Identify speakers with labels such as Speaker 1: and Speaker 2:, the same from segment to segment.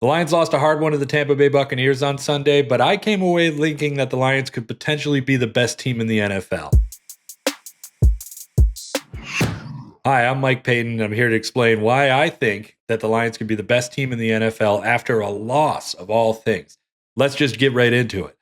Speaker 1: The Lions lost a hard one to the Tampa Bay Buccaneers on Sunday, but I came away thinking that the Lions could potentially be the best team in the NFL. Hi, I'm Mike Payton, and I'm here to explain why I think that the Lions could be the best team in the NFL after a loss of all things. Let's just get right into it.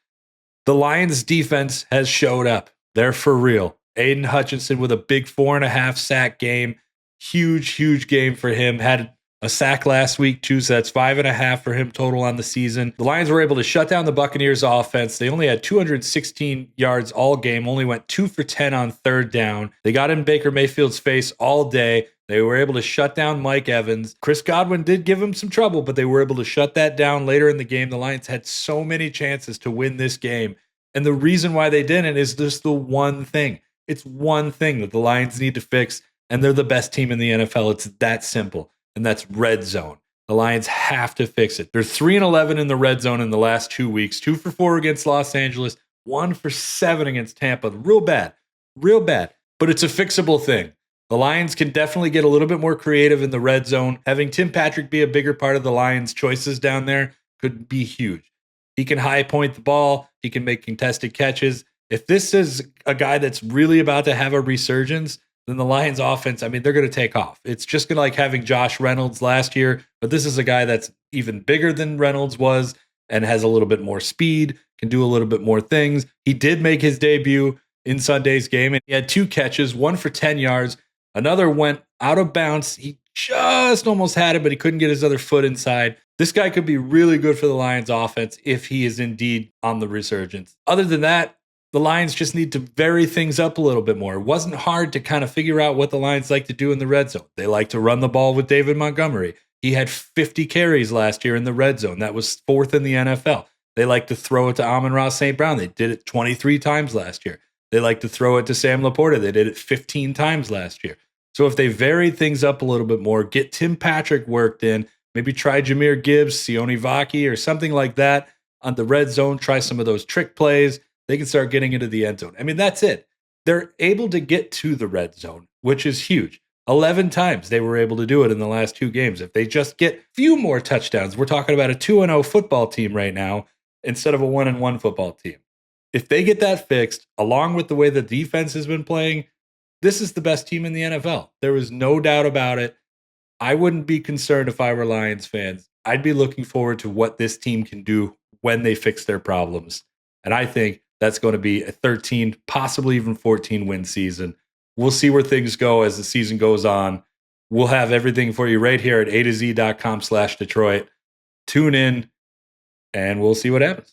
Speaker 1: The Lions defense has showed up. They're for real. Aiden Hutchinson with a big 4.5 sack game. Huge game for him. Had a sack last week too, so that's 5.5 for him total on the season. The Lions were able to shut down the Buccaneers offense. They only had 216 yards all game, only went 2 for 10 on third down. They got in Baker Mayfield's face all day. They were able to shut down Mike Evans. Chris Godwin did give him some trouble, but they were able to shut that down later in the game. The Lions had so many chances to win this game. And the reason why they didn't is just the one thing. It's one thing that the Lions need to fix, and they're the best team in the NFL. It's that simple. And that's red zone. The Lions have to fix it. They're 3-11 in the red zone in the last 2 weeks, 2 for 4 against Los Angeles, 1 for 7 against Tampa. Real bad, but it's a fixable thing. The Lions can definitely get a little bit more creative in the red zone. Having Tim Patrick be a bigger part of the Lions' choices down there could be huge. He can high point the ball. He can make contested catches. If this is a guy that's really about to have a resurgence, then the Lions offense, they're going to take off. It's just going to like having Josh Reynolds last year, but this is a guy that's even bigger than Reynolds was and has a little bit more speed, can do a little bit more things. He did make his debut in Sunday's game, and he had 2 catches, 1 for 10 yards. Another went out of bounds. He just almost had it, but he couldn't get his other foot inside. This guy could be really good for the Lions offense if he is indeed on the resurgence. Other than that, the Lions just need to vary things up a little bit more. It wasn't hard to kind of figure out what the Lions like to do in the red zone. They like to run the ball with David Montgomery. He had 50 carries last year in the red zone. That was 4th in the NFL. They like to throw it to Amon-Ra St. Brown. They did it 23 times last year. They like to throw it to Sam Laporta. They did it 15 times last year. So if they vary things up a little bit more, get Tim Patrick worked in, maybe try Jahmyr Gibbs, Sione Vaki, or something like that on the red zone, try some of those trick plays, they can start getting into the end zone. That's it. They're able to get to the red zone, which is huge. 11 times they were able to do it in the last 2 games. If they just get a few more touchdowns, we're talking about a 2-0 football team right now instead of a 1-1 football team. If they get that fixed, along with the way the defense has been playing, this is the best team in the NFL. There is no doubt about it. I wouldn't be concerned if I were Lions fans. I'd be looking forward to what this team can do when they fix their problems. And I think that's going to be a 13, possibly even 14 win season. We'll see where things go as the season goes on. We'll have everything for you right here at A to Z.com/Detroit. Tune in and we'll see what happens.